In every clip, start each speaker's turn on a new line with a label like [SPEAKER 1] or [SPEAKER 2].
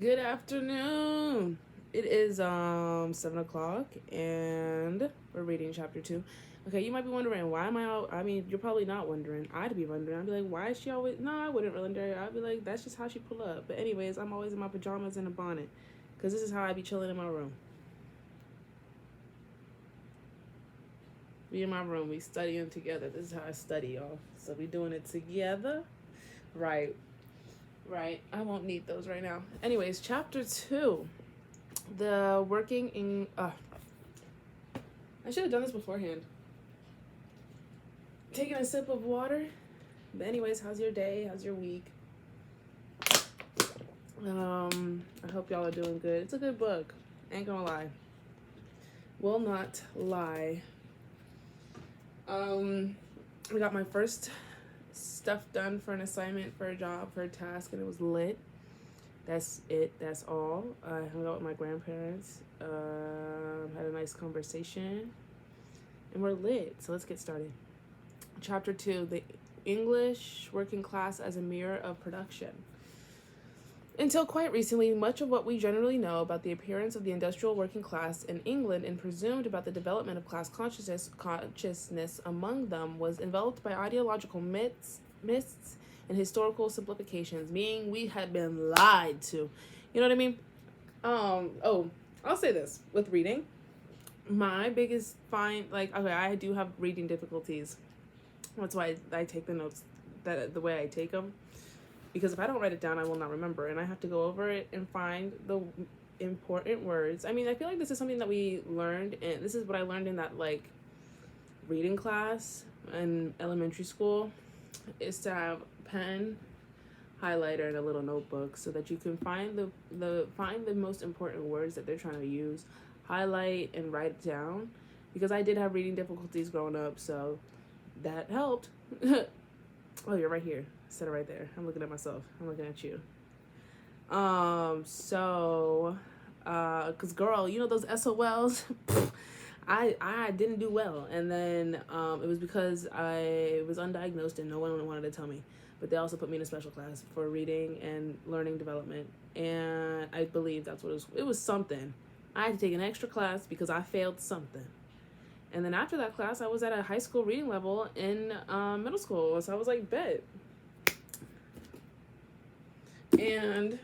[SPEAKER 1] Good afternoon. It is 7 o'clock and we're reading chapter 2. Okay, you might be wondering why am I mean, you're probably not wondering. I'd be wondering. I'd be like, why is she always no, I wouldn't really wonder. I'd be like, that's just how she pull up. But anyways, I'm always in my pajamas and a bonnet. Cause this is how I be chilling in my room. We in my room, we studying together. This is how I study, y'all. So we doing it together. Right. Right. I won't need those right now. Anyways, chapter 2. The working in I should have done this beforehand. Taking a sip of water. But anyways, how's your day? How's your week? I hope y'all are doing good. It's a good book. Ain't gonna lie. Will not lie. I got my first stuff done for an assignment, for a job, for a task, and it was lit. That's it. That's all. I hung out with my grandparents. Had a nice conversation, and we're lit. So let's get started. Chapter 2: The English working class as a mirror of production. Until quite recently, much of what we generally know about the appearance of the industrial working class in England and presumed about the development of class consciousness among them was enveloped by ideological myths, and historical simplifications, meaning we had been lied to. You know what I mean? I'll say this with reading. My biggest okay, I do have reading difficulties. That's why I take the notes the way I take them. Because if I don't write it down, I will not remember. And I have to go over it and find the important words. I mean, I feel like this is something that we learned. And this is what I learned in that, reading class in elementary school. Is to have pen, highlighter, and a little notebook so that you can find the most important words that they're trying to use, highlight, and write it down. Because I did have reading difficulties growing up, so that helped. Oh, you're right here. Set it right there. I'm looking at myself. I'm looking at you. Cause girl, you know those SOLs? I didn't do well, and then it was because I was undiagnosed and no one wanted to tell me. But they also put me in a special class for reading and learning development, and I believe that's what it was something. I had to take an extra class because I failed something. And then after that class, I was at a high school reading level in middle school. So I was like, bet. And,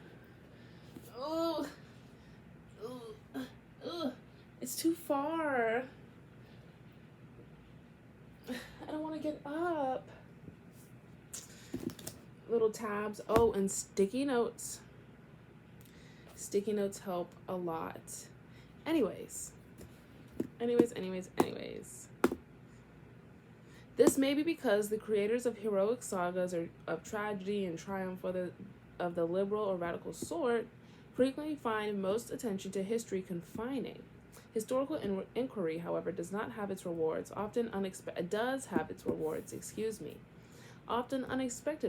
[SPEAKER 1] it's too far. I don't want to get up. Little tabs. Oh, and sticky notes. Sticky notes help a lot. Anyways. This may be because the creators of heroic sagas or of tragedy and triumph of the liberal or radical sort frequently find most attention to history confining. Historical inquiry, however, does not have its rewards, often unexpected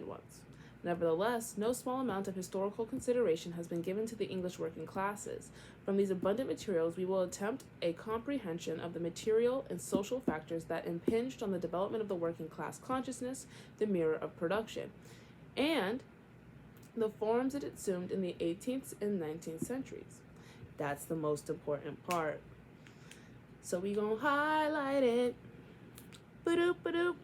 [SPEAKER 1] ones. Nevertheless, no small amount of historical consideration has been given to the English working classes. From these abundant materials, we will attempt a comprehension of the material and social factors that impinged on the development of the working class consciousness, the mirror of production, and the forms it assumed in the 18th and 19th centuries. That's the most important part. So we gonna highlight it. Ba-doop.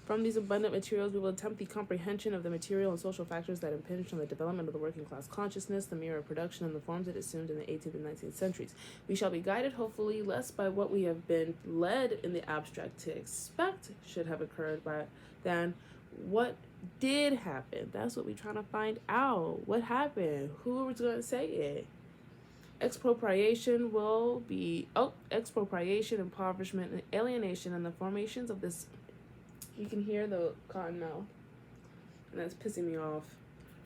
[SPEAKER 1] From these abundant materials, we will attempt the comprehension of the material and social factors that impinged on the development of the working class consciousness, the mirror of production, and the forms it assumed in the 18th and 19th centuries. We shall be guided, hopefully, less by what we have been led in the abstract to expect should have occurred than what did happen. That's what we're trying to find out. What happened? Who was going to say it? Expropriation, impoverishment, and alienation, and the formations of this. You can hear the cotton mouth, and that's pissing me off.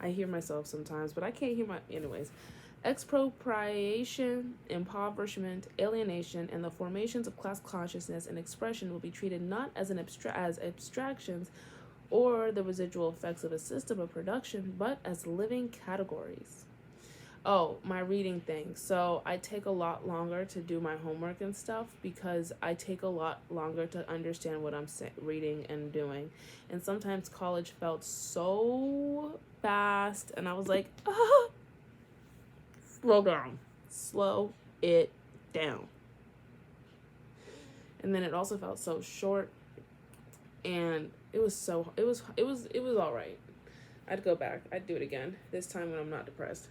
[SPEAKER 1] I hear myself sometimes, but I can't hear anyways. Expropriation, impoverishment, alienation, and the formations of class consciousness and expression will be treated not as as abstractions or the residual effects of a system of production, but as living categories. Oh, my reading thing. So I take a lot longer to do my homework and stuff because I take a lot longer to understand what I'm reading and doing. And sometimes college felt so fast, and I was like, ah, slow down. Slow it down. And then it also felt so short, and it was all right. I'd go back. I'd do it again. This time when I'm not depressed.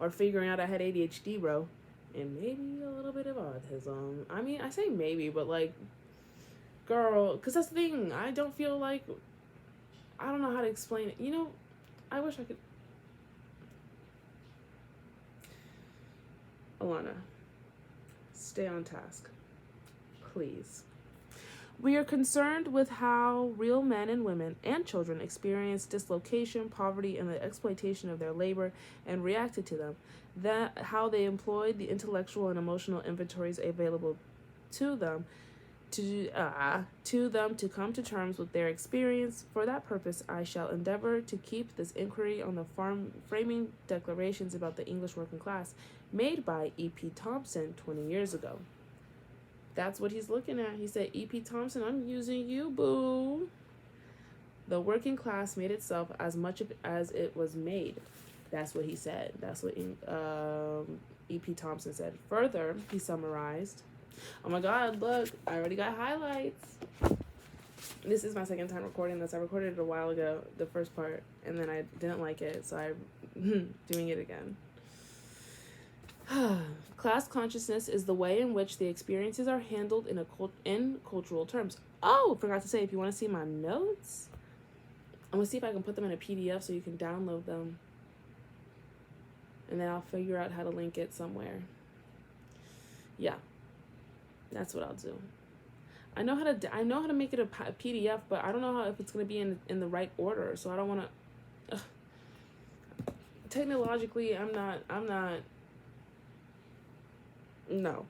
[SPEAKER 1] Or figuring out I had ADHD, bro. And maybe a little bit of autism. I mean, I say maybe, but like, girl, because that's the thing. I don't feel like, I don't know how to explain it. You know, I wish I could. Alana, stay on task. Please. We are concerned with how real men and women and children experience dislocation, poverty, and the exploitation of their labor and reacted to them. That how they employed the intellectual and emotional inventories available to them to come to terms with their experience. For that purpose, I shall endeavor to keep this inquiry on the framing declarations about the English working class made by E.P. Thompson 20 years ago. That's what he's looking at. He said, E.P. Thompson, I'm using you, boo. The working class made itself as much as it was made. That's what he said. That's what E.P. Thompson said. Further, he summarized. Oh my God, look, I already got highlights. This is my second time recording this. I recorded it a while ago, the first part, and then I didn't like it, so I'm doing it again. Class consciousness is the way in which the experiences are handled in cultural terms. Oh, forgot to say, if you want to see my notes, I'm going to see if I can put them in a PDF so you can download them. And then I'll figure out how to link it somewhere. Yeah, that's what I'll do. I know how to make it a PDF, but I don't know if it's going to be in the right order. So I don't want to. Technologically, I'm not. No.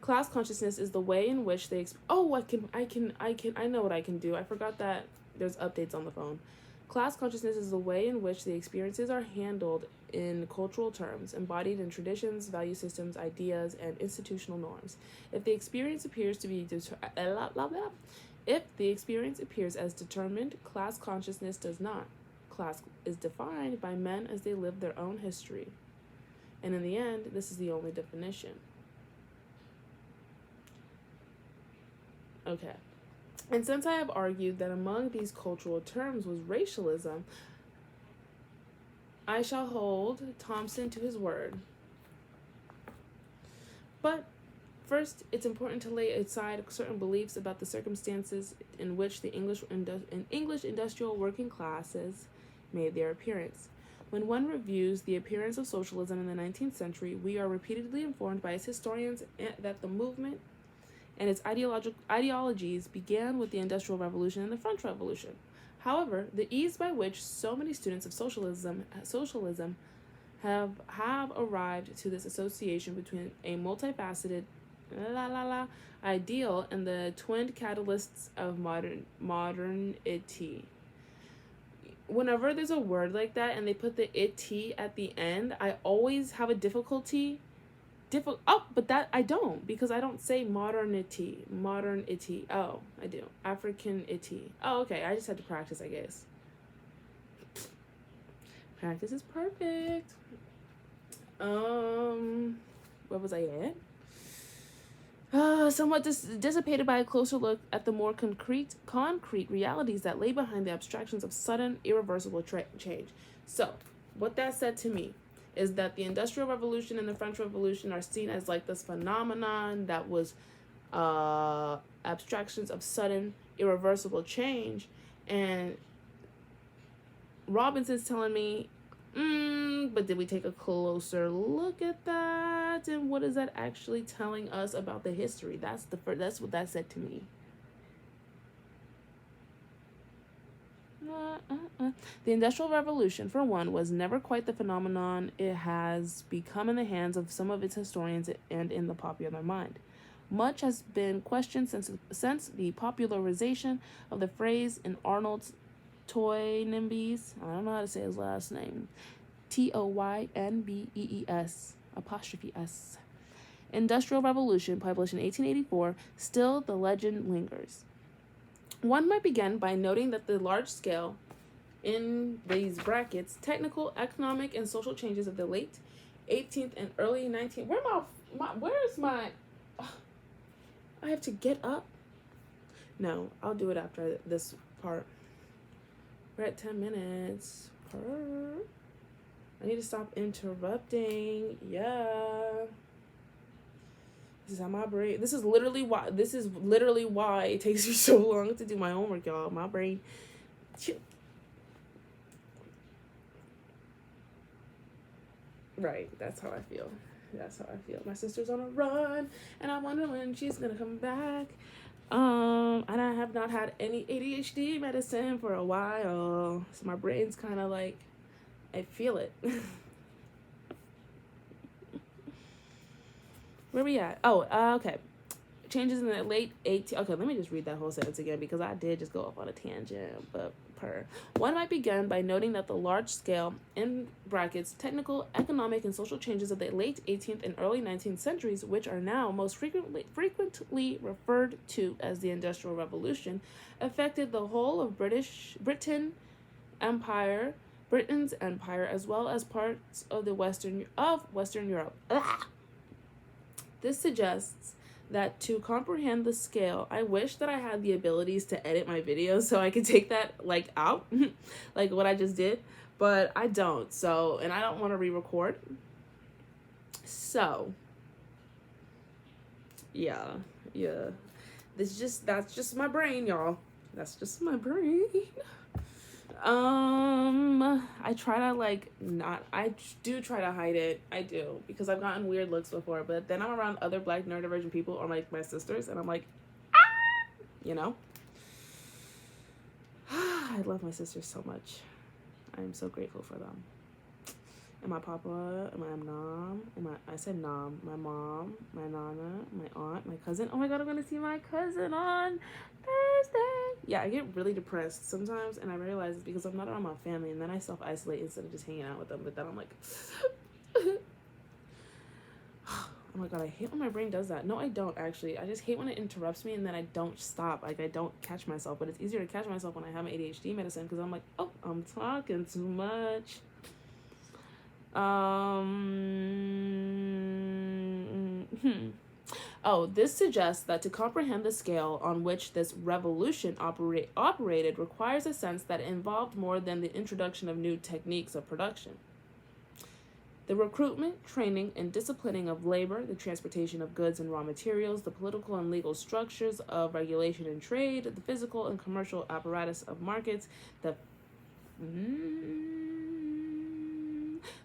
[SPEAKER 1] Class consciousness is the way in which they I know what I can do. I forgot that there's updates on the phone. Class consciousness is the way in which the experiences are handled in cultural terms, embodied in traditions, value systems, ideas, and institutional norms. If the experience appears as determined, class consciousness does not. Class is defined by men as they live their own history. And in the end, this is the only definition. Okay. And since I have argued that among these cultural terms was racialism, I shall hold Thompson to his word. But first, it's important to lay aside certain beliefs about the circumstances in which the English industrial working classes made their appearance. When one reviews the appearance of socialism in the 19th century, we are repeatedly informed by its historians that the movement and its ideologies began with the Industrial Revolution and the French Revolution. However, the ease by which so many students of socialism have arrived to this association between a multifaceted ideal and the twin catalysts of modernity. Whenever there's a word like that and they put the it at the end, I always have a difficulty. But that I don't, because I don't say modernity. Oh, I do. African-ity. Oh, okay. I just had to practice, I guess. Practice is perfect. Where was I at? Somewhat dissipated by a closer look at the more concrete realities that lay behind the abstractions of sudden, irreversible change. So, what that said to me is that the Industrial Revolution and the French Revolution are seen as like this phenomenon that was abstractions of sudden, irreversible change. And Robinson's telling me, but did we take a closer look at that? And what is that actually telling us about the history? That's what that said to me. The Industrial Revolution, for one, was never quite the phenomenon it has become in the hands of some of its historians and in the popular mind. Much has been questioned since the popularization of the phrase in Arnold Toynbee's, I don't know how to say his last name, Toynbees apostrophe S. Industrial Revolution, published in 1884, still the legend lingers. One might begin by noting that the large scale, in these brackets, technical, economic, and social changes of the late 18th and early 19th. Where's my? I have to get up. No, I'll do it after this part. We're at 10 minutes. I need to stop interrupting. Yeah. This is how my brain. This is literally why it takes me so long to do my homework, y'all. My brain. Right, that's how I feel. My sister's on a run, and I wonder when she's gonna come back. And I have not had any ADHD medicine for a while, so my brain's kind of like, I feel it. Where we at? Oh, okay. Changes in the late 18th. Okay, let me just read that whole sentence again because I did just go off on a tangent. But one might begin by noting that the large scale, in brackets, technical, economic, and social changes of the late 18th and early 19th centuries, which are now most frequently referred to as the Industrial Revolution, affected the whole of Britain's empire, as well as parts of the Western Europe. Ugh. This suggests that to comprehend the scale, I wish that I had the abilities to edit my videos so I could take that out, like what I just did, but I don't. So, and I don't want to re-record. So, yeah. That's just my brain, y'all. That's just my brain. I try to I do try to hide it. I do, because I've gotten weird looks before, but then I'm around other Black neurodivergent people or my sisters, and I'm like, ah! I love my sisters so much. I am so grateful for them. And my papa, and my mom, I said mom, my mom, my nana, my aunt, my cousin. Oh my god, I'm gonna see my cousin on Thursday. Yeah, I get really depressed sometimes, and I realize it's because I'm not around my family, and then I self-isolate instead of just hanging out with them. But then I'm like, oh my god, I hate when my brain does that. No, I don't actually. I just hate when it interrupts me, and then I don't stop. I don't catch myself. But it's easier to catch myself when I have my ADHD medicine, because I'm like, oh, I'm talking too much. This suggests that to comprehend the scale on which this revolution operated requires a sense that it involved more than the introduction of new techniques of production. The recruitment, training, and disciplining of labor, the transportation of goods and raw materials, the political and legal structures of regulation and trade, the physical and commercial apparatus of markets, the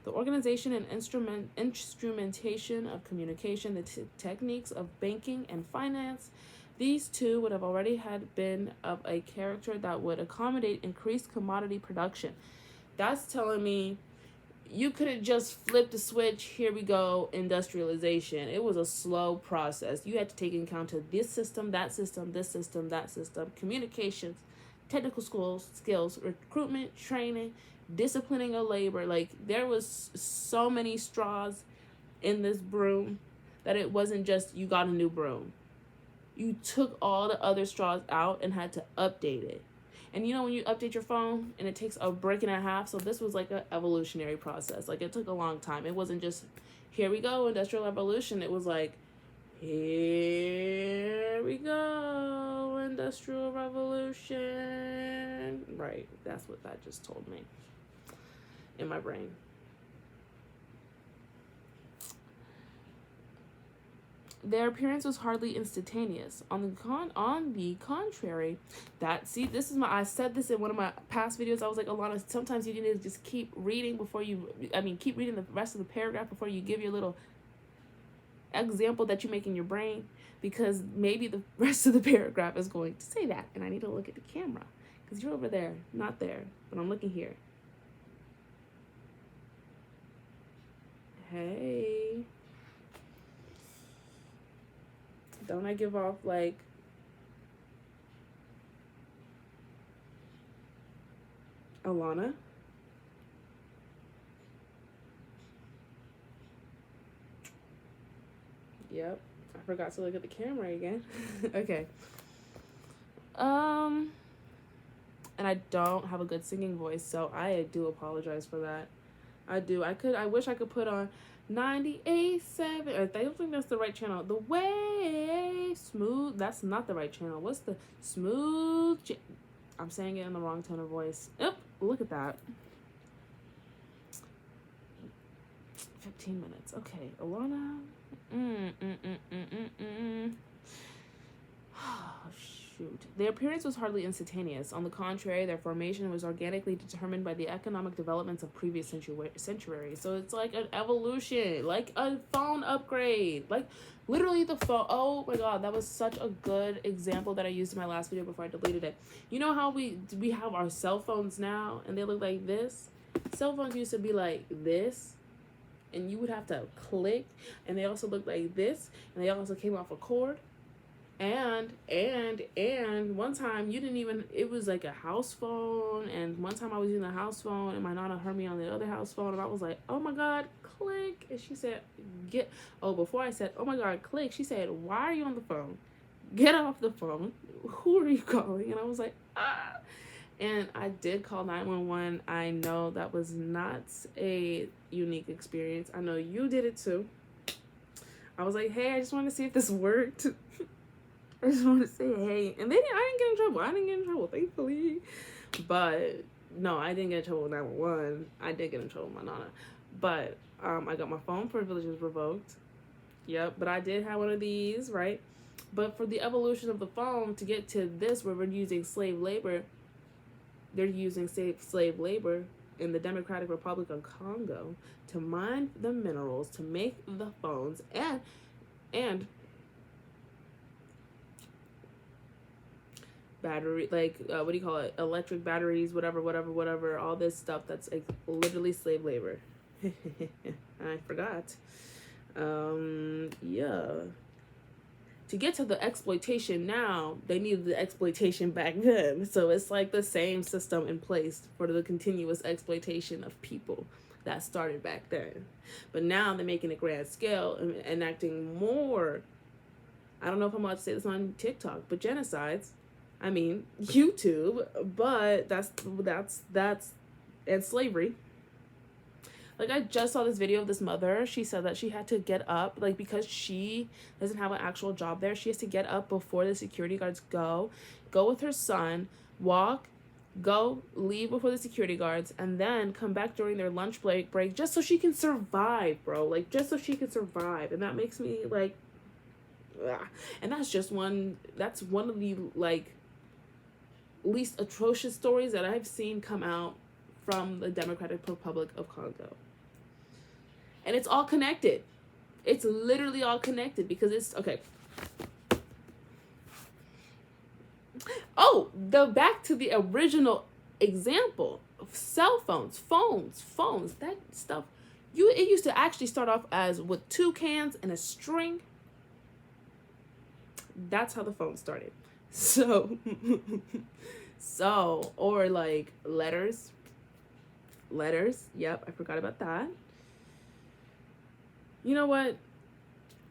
[SPEAKER 1] organization and instrumentation of communication, the techniques of banking and finance, these two would have already been of a character that would accommodate increased commodity production. That's telling me you couldn't just flip the switch, here we go, industrialization. It was a slow process. You had to take into account this system, that system, this system, that system, communications, technical skills, recruitment, training, disciplining of labor. There was so many straws in this broom that it wasn't just you got a new broom. You took all the other straws out and had to update it. And when you update your phone and it takes a break and a half, so this was an evolutionary process. It took a long time. It wasn't just, here we go, Industrial Revolution. It was here we go, Industrial Revolution. Right, that's what that just told me in my brain. Their appearance was hardly instantaneous. On the contrary, I said this in one of my past videos. I was like, Alana, sometimes you need to just keep reading keep reading the rest of the paragraph before you give your little example that you make in your brain, because maybe the rest of the paragraph is going to say that, and I need to look at the camera because you're over there, not there, but I'm looking here. Hey, don't I give off Alana? Yep. I forgot to look at the camera again. Okay. And I don't have a good singing voice, so I do apologize for that. I do. I wish I could put on 98.7. I don't think that's the right channel. The way smooth. That's not the right channel. What's the smooth? I'm saying it in the wrong tone of voice. Yep. Look at that. 15 minutes. Okay, Alana. Oh, shoot. Their appearance was hardly instantaneous. On the contrary, their formation was organically determined by the economic developments of previous centuries. So it's like an evolution, like a phone upgrade. Like, literally the phone. Oh my god, that was such a good example that I used in my last video before I deleted it. You know how we have our cell phones now, and they look like this? Cell phones used to be like this, and you would have to click, and they also looked like this, and they also came off a cord. And one time you didn't even, it was like a house phone, and one time I was using the house phone and my nana heard me on the other house phone, and I was like, oh my god, click, and she said, before I said, oh my god, click, she said, why are you on the phone? Get off the phone. Who are you calling? And I was like, ah. And I did call 911. I know that was not a unique experience. I know you did it too. I was like, hey, I just wanted to see if this worked. I just want to say hey. And I didn't get in trouble. I didn't get in trouble, thankfully. But no, I didn't get in trouble with 911. I did get in trouble with my nana. But I got my phone privileges revoked. Yep, but I did have one of these, right? But for the evolution of the phone to get to this, where we're using slave labor, they're using slave labor in the Democratic Republic of Congo to mine the minerals to make the phones and battery, like what do you call it, electric batteries, whatever, all this stuff that's like literally slave labor. I forgot. Yeah, to get to the exploitation now, they needed the exploitation back then. So it's like the same system in place for the continuous exploitation of people that started back then. But now they're making a grand scale and enacting more, I don't know if I'm allowed to say this on TikTok, but genocides. I mean, YouTube, but that's and slavery. Like, I just saw this video of this mother. She said that she had to get up, like, because she doesn't have an actual job there. She has to get up before the security guards go with her son, leave before the security guards, and then come back during their lunch break just so she can survive, bro. Like, just so she can survive. And that makes me, like, ugh. And that's one of the, like, least atrocious stories that I've seen come out from the Democratic Republic of Congo. And it's all connected. It's literally all connected because it's, okay. Oh, back to the original example of cell phones, that stuff. It used to actually start off as with 2 cans and a string. That's how the phone started. So, or like letters. Yep, I forgot about that. You know what?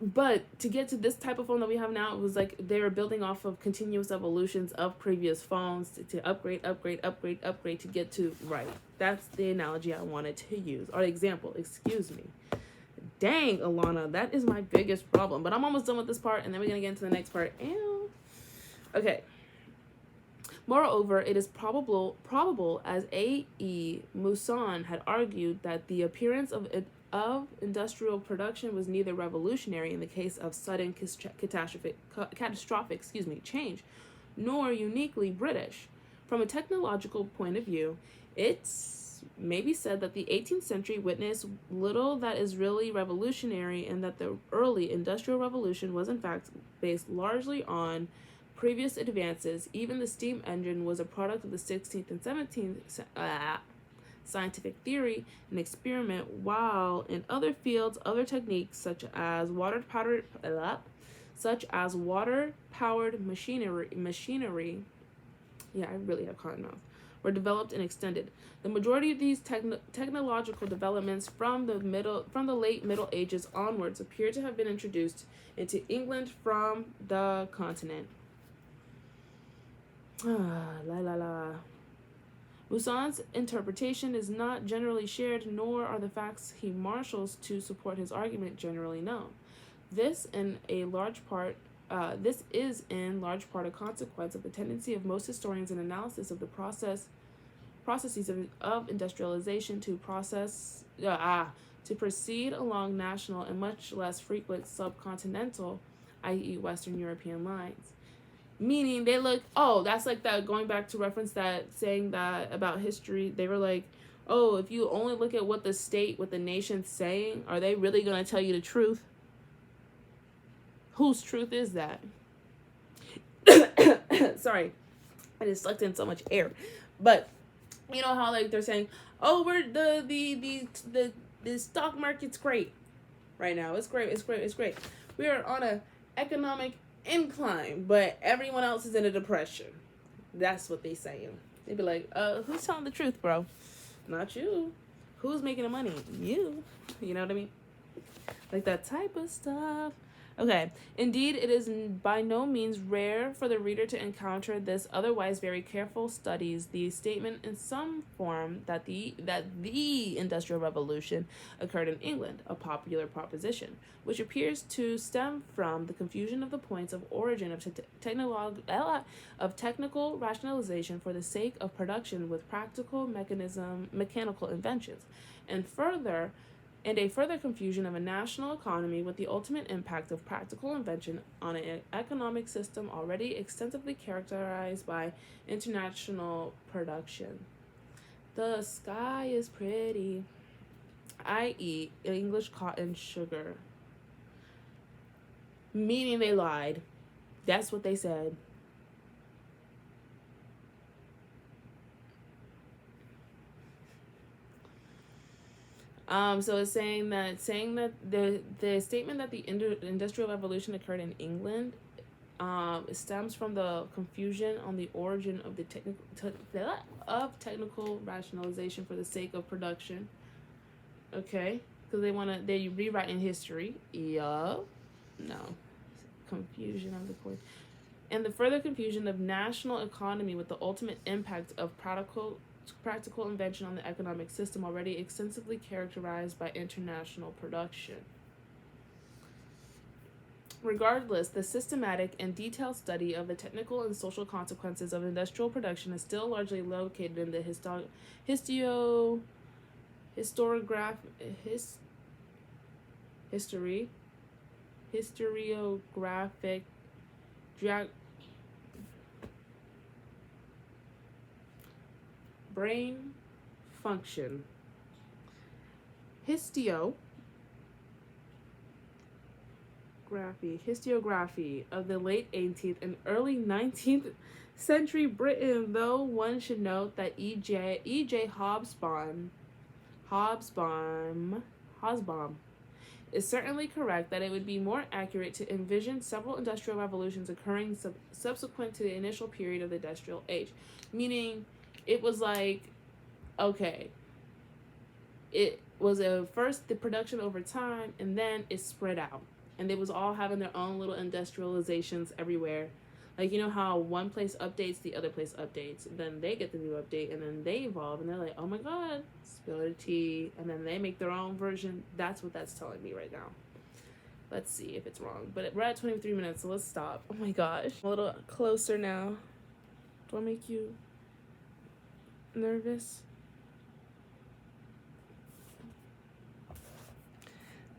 [SPEAKER 1] But to get to this type of phone that we have now, it was like they were building off of continuous evolutions of previous phones to upgrade to get to, right. That's the analogy I wanted to use, or example, excuse me. Dang, Alana, that is my biggest problem. But I'm almost done with this part, and then we're going to get into the next part. Ew. Okay. Moreover, it is probable, as A.E. Mousson had argued, that the appearance of industrial production was neither revolutionary in the case of sudden catastrophic change, nor uniquely British. From a technological point of view, it's may be said that the 18th century witnessed little that is really revolutionary, and that the early industrial revolution was in fact based largely on previous advances. Even the steam engine was a product of the 16th and 17th scientific theory and experiment, while in other fields, other techniques such as water-powered machinery. Yeah, I really have cotton mouth. were developed and extended. The majority of these technological developments from the late Middle Ages onwards appear to have been introduced into England from the continent. Moussan's interpretation is not generally shared, nor are the facts he marshals to support his argument generally known. This is in large part a consequence of the tendency of most historians in analysis of the processes of industrialization to proceed along national and much less frequent subcontinental, i.e. Western European lines. Meaning they look, that's like that, going back to reference that, saying that about history, they were like, if you only look at what the nation's saying, are they really going to tell you the truth? Whose truth is that? Sorry, I just sucked in so much air. But you know how like they're saying, we're the stock market's great right now. It's great. We are on a economic incline, but everyone else is in a depression. That's what they saying. They'd be like, who's telling the truth, bro? Not you. Who's making the money? You. You know what I mean? Like that type of stuff. Okay. Indeed, it is by no means rare for the reader to encounter this otherwise very careful studies the statement in some form that the Industrial Revolution occurred in England, a popular proposition, which appears to stem from the confusion of the points of origin of technical rationalization for the sake of production with practical mechanical inventions, and a further confusion of a national economy with the ultimate impact of practical invention on an economic system already extensively characterized by international production. The sky is pretty, i.e. English cotton sugar. Meaning they lied. That's what they said. So it's saying that the statement that the Industrial Revolution occurred in England stems from the confusion on the origin of the technical rationalization for the sake of production. Okay, because they rewrite in history. No, confusion of the point, and the further confusion of national economy with the ultimate impact of practical invention on the economic system already extensively characterized by international production. Regardless, the systematic and detailed study of the technical and social consequences of industrial production is still largely located in the historiographic brain function. Historiography of the late 18th and early 19th century Britain, though one should note that E.J. Hobsbawm is certainly correct that it would be more accurate to envision several industrial revolutions occurring subsequent to the initial period of the industrial age. Meaning, it was like, okay, it was first the production over time, and then it spread out. And they was all having their own little industrializations everywhere. Like, you know how one place updates, the other place updates. And then they get the new update, and then they evolve, and they're like, oh my god, spill the tea. And then they make their own version. That's what that's telling me right now. Let's see if it's wrong. But we're at 23 minutes, so let's stop. Oh my gosh. I'm a little closer now. Do I make you nervous?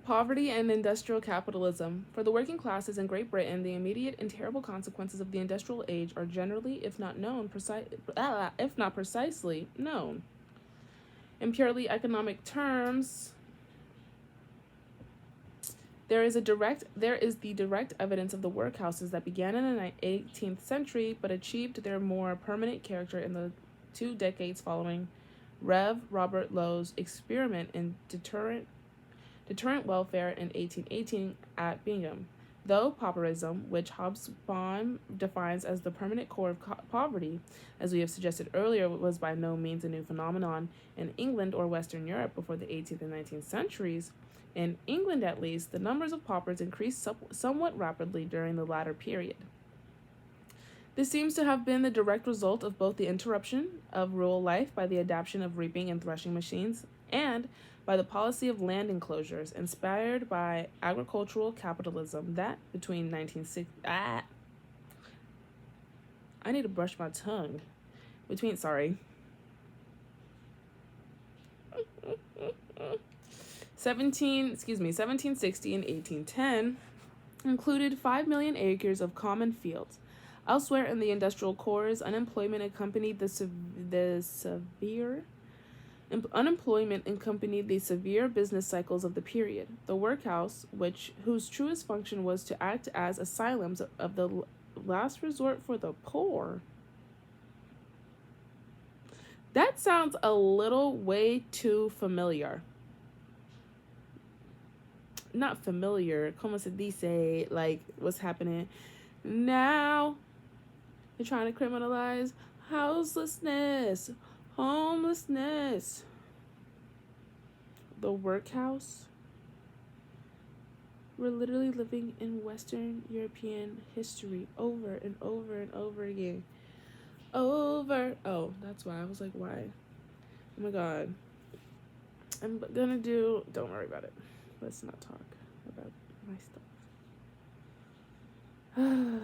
[SPEAKER 1] Poverty and industrial capitalism. For the working classes in Great Britain, the immediate and terrible consequences of the industrial age are generally, if not precisely known. In purely economic terms, there is the direct evidence of the workhouses that began in the 18th century, but achieved their more permanent character in the 2 decades following Rev. Robert Lowe's experiment in deterrent welfare in 1818 at Bingham. Though pauperism, which Hobsbawm defines as the permanent core of poverty, as we have suggested earlier, was by no means a new phenomenon in England or Western Europe before the 18th and 19th centuries. In England, at least, the numbers of paupers increased somewhat rapidly during the latter period. This seems to have been the direct result of both the interruption of rural life by the adoption of reaping and threshing machines and by the policy of land enclosures inspired by agricultural capitalism that between 1960 I need to brush my tongue. Between 1760 and 1810 included 5 million acres of common fields. Elsewhere in the industrial cores, unemployment accompanied the severe business cycles of the period. The workhouse, whose truest function was to act as asylums of the last resort for the poor. That sounds a little way too familiar. Not familiar, como se dice, like what's happening now. They're trying to criminalize houselessness, homelessness. The workhouse. We're literally living in Western European history over and over and over again. Oh, that's why. I was like, why? Oh my God. I'm gonna don't worry about it. Let's not talk about my stuff.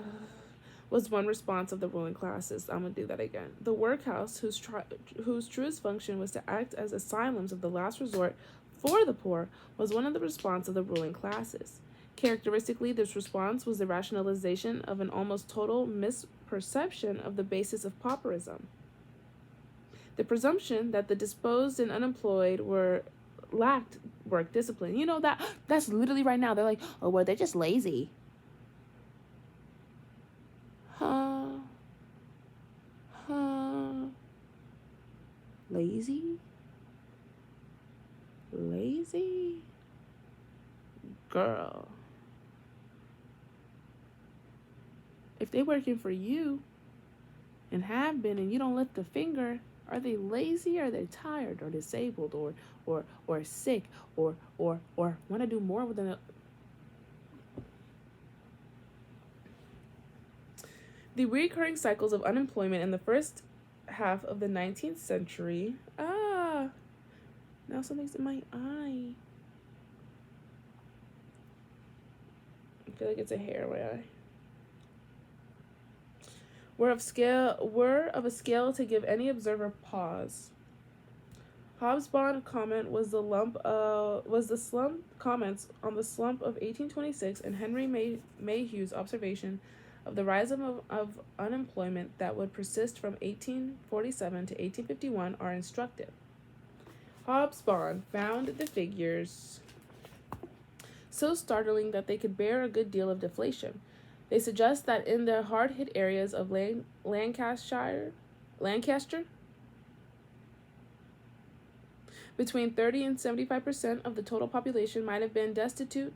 [SPEAKER 1] Was one response of the ruling classes. I'm going to do that again. The workhouse, whose truest function was to act as asylums of the last resort for the poor, was one of the response of the ruling classes. Characteristically, this response was the rationalization of an almost total misperception of the basis of pauperism. The presumption that the disposed and unemployed lacked work discipline. You know, that's literally right now. They're like, oh, well, they're just lazy. Lazy? Girl. If they working for you and have been and you don't lift a finger, are they lazy? Are they tired or disabled or sick or want to do more within a... The recurring cycles of unemployment in the first half of the 19th century. Now something's in my eye. I feel like it's a hair in my eye. Were of a scale to give any observer pause. Hobsbawm's comment was the slump comments on the slump of 1826 and Henry Mayhew's observation of the rise of unemployment that would persist from 1847 to 1851 are instructive. Hobsbawm found the figures so startling that they could bear a good deal of deflation. They suggest that in the hard-hit areas of Lancaster, between 30 and 75% of the total population might have been destitute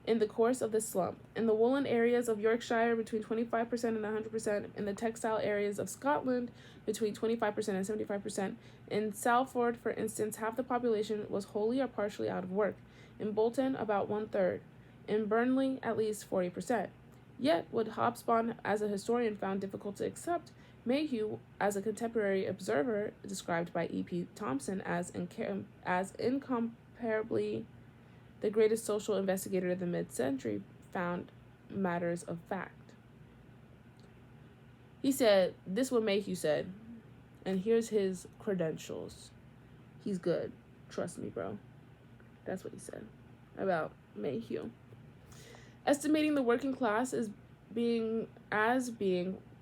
[SPEAKER 1] in the course of the slump. In the woolen areas of Yorkshire, between 25% and 100%. In the textile areas of Scotland, between 25% and 75%. In Salford, for instance, half the population was wholly or partially out of work. In Bolton, about 1/3. In Burnley, at least 40%. Yet, what Hobsbawm, as a historian, found difficult to accept, Mayhew, as a contemporary observer, described by E.P. Thompson as incomparably the greatest social investigator of the mid-century, found matters of fact. He said, this is what Mayhew said, and here's his credentials. He's good. Trust me, bro. That's what he said about Mayhew. Estimating the working class as being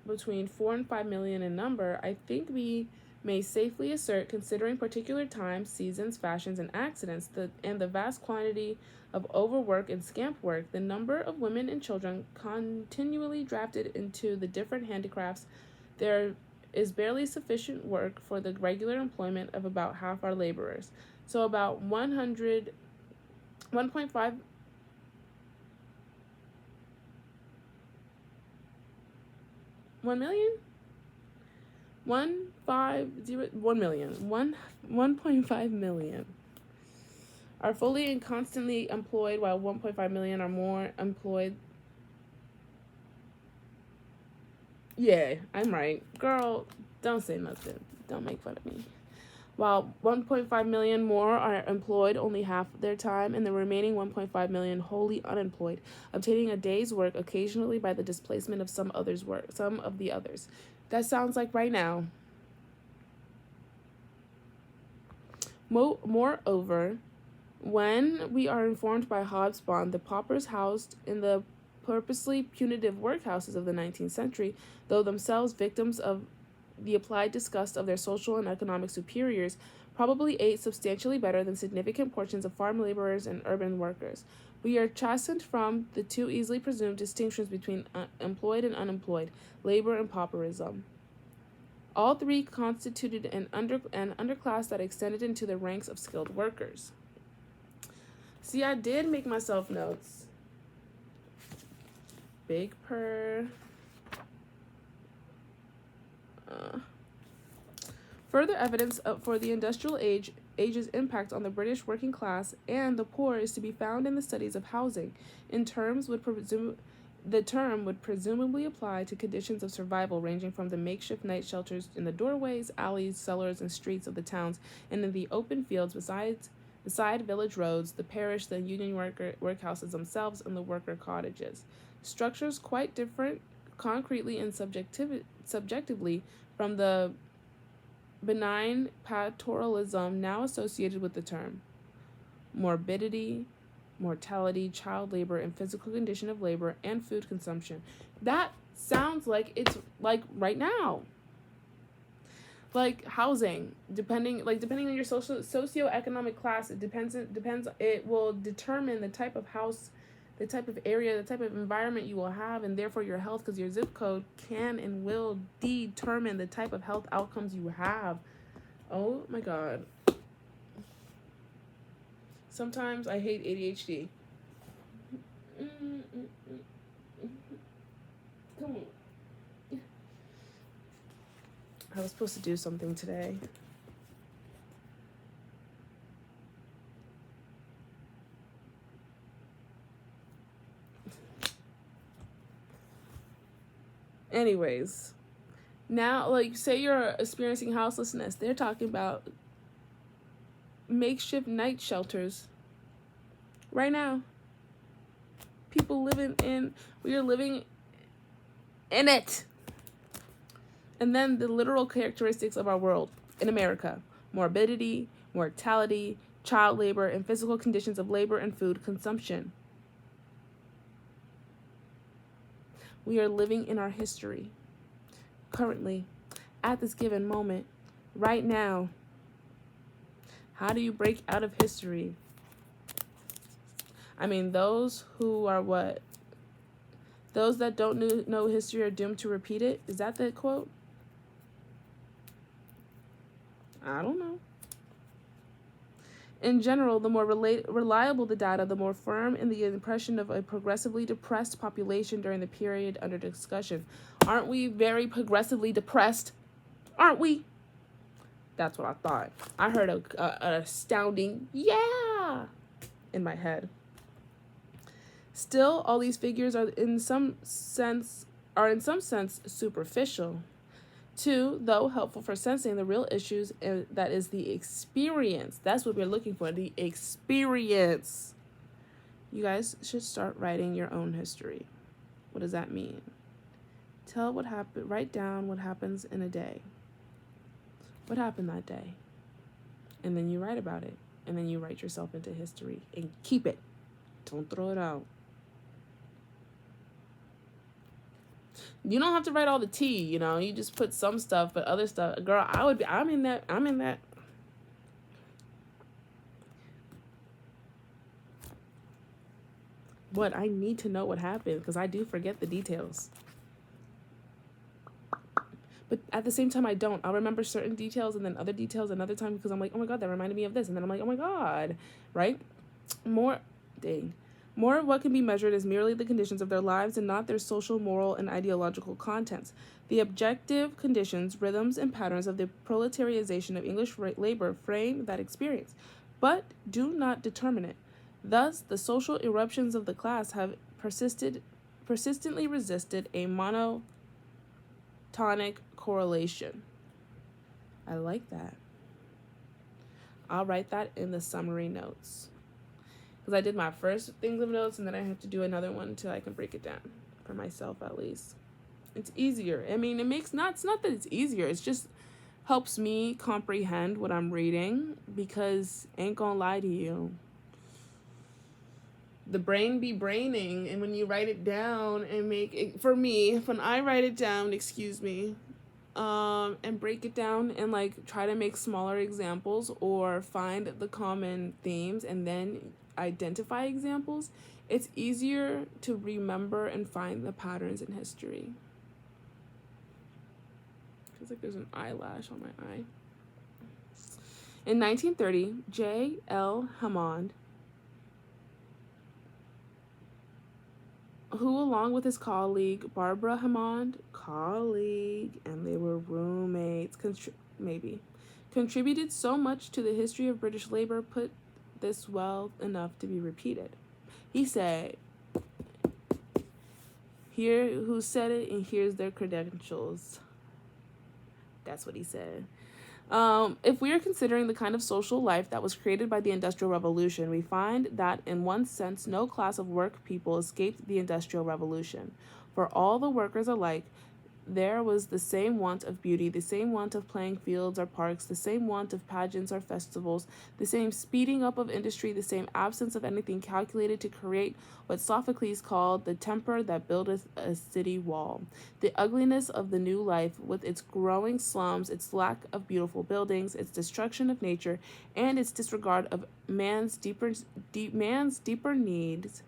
[SPEAKER 1] between 4 and 5 million in number, I think we may safely assert, considering particular times, seasons, fashions, and accidents, and the vast quantity of overwork and scamp work, the number of women and children continually drafted into the different handicrafts, there is barely sufficient work for the regular employment of about half our laborers. So about 1.5 1 million? 1 million. 1.5 million are fully and constantly employed, while 1.5 million are more employed. Yeah, I'm right. Girl, don't say nothing. Don't make fun of me. While 1.5 million more are employed only half their time, and the remaining 1.5 million wholly unemployed, obtaining a day's work occasionally by the displacement of some of the others. That sounds like right now. Moreover, when we are informed by Hobsbawm, the paupers housed in the purposely punitive workhouses of the 19th century, though themselves victims of the applied disgust of their social and economic superiors, probably ate substantially better than significant portions of farm laborers and urban workers. We are chastened from the too easily presumed distinctions between employed and unemployed, labor and pauperism. All three constituted an underclass that extended into the ranks of skilled workers. See, I did make myself notes. Big purr. Further evidence for the industrial age's impact on the British working class and the poor is to be found in the studies of housing. The term would presumably apply to conditions of survival ranging from the makeshift night shelters in the doorways, alleys, cellars, and streets of the towns, and in the open fields beside village roads, the parish, the union workhouses themselves, and the worker cottages. Structures quite different concretely and subjectively from the benign pastoralism now associated with the term. Morbidity, mortality, child labor, and physical condition of labor, and food consumption. That sounds like it's like right now. Like housing, depending on your socioeconomic class, it will determine the type of house, the type of area, the type of environment you will have, and therefore your health, because your zip code can and will determine the type of health outcomes you have. Oh my God. Sometimes I hate ADHD. Come on. I was supposed to do something today. Anyways, now, like, say you're experiencing houselessness. They're talking about makeshift night shelters right now. People we are living in it. And then the literal characteristics of our world in America: morbidity, mortality, child labor, and physical conditions of labor and food consumption. We are living in our history. Currently, at this given moment, right now. How do you break out of history? I mean, those who are what? Those that don't know history are doomed to repeat it? Is that the quote? I don't know. In general, the more reliable the data, the more firm in the impression of a progressively depressed population during the period under discussion. Aren't we very progressively depressed? Aren't we? That's what I thought. I heard an astounding yeah in my head. Still, all these figures are in some sense superficial. 2, though helpful for sensing the real issues, and that is the experience. That's what we're looking for, the experience. You guys should start writing your own history. What does that mean? Write down what happens in a day. What happened that day? And then you write about it. And then you write yourself into history and keep it. Don't throw it out. You don't have to write all the tea, you just put some stuff, but other stuff, girl, I'm in that. What? I need to know what happened because I do forget the details. But at the same time, I don't. I'll remember certain details and then other details another time because I'm like, oh my God, that reminded me of this. And then I'm like, oh my God, right? More of what can be measured is merely the conditions of their lives and not their social, moral, and ideological contents. The objective conditions, rhythms, and patterns of the proletarialization of English labor frame that experience, but do not determine it. Thus, the social eruptions of the class have persistently resisted a monotonic correlation. I like that. I'll write that in the summary notes. Because I did my first things of notes and then I have to do another one until I can break it down. For myself, at least. It's easier. I mean, it's not that it's easier. It's just helps me comprehend what I'm reading because ain't gonna lie to you. The brain be braining, and when you write it down and make it, for me, when I write it down, and break it down and like try to make smaller examples or find the common themes and then identify examples, it's easier to remember and find the patterns in history. Feels like there's an eyelash on my eye. In 1930, J. L. Hammond, who along with his colleague Barbara Hammond, and they were roommates, contributed so much to the history of British labor, put this well enough to be repeated. He said, here who said it and here's their credentials. That's what he said. If we are considering the kind of social life that was created by the Industrial Revolution, we find that in one sense no class of work people escaped the Industrial Revolution. For all the workers alike, there was the same want of beauty, the same want of playing fields or parks, the same want of pageants or festivals, the same speeding up of industry, the same absence of anything calculated to create what Sophocles called the temper that buildeth a city wall. The ugliness of the new life, with its growing slums, its lack of beautiful buildings, its destruction of nature, and its disregard of man's deeper needs,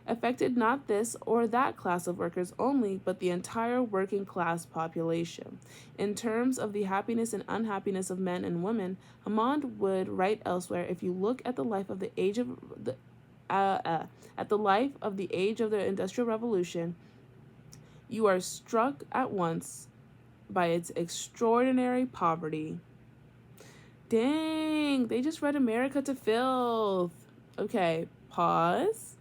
[SPEAKER 1] affected not this or that class of workers only, but the entire working class population. In terms of the happiness and unhappiness of men and women, Hammond would write elsewhere, if you look at the life of the age of the age of the Industrial Revolution, you are struck at once by its extraordinary poverty. Dang, they just read America to Filth. Okay, pause.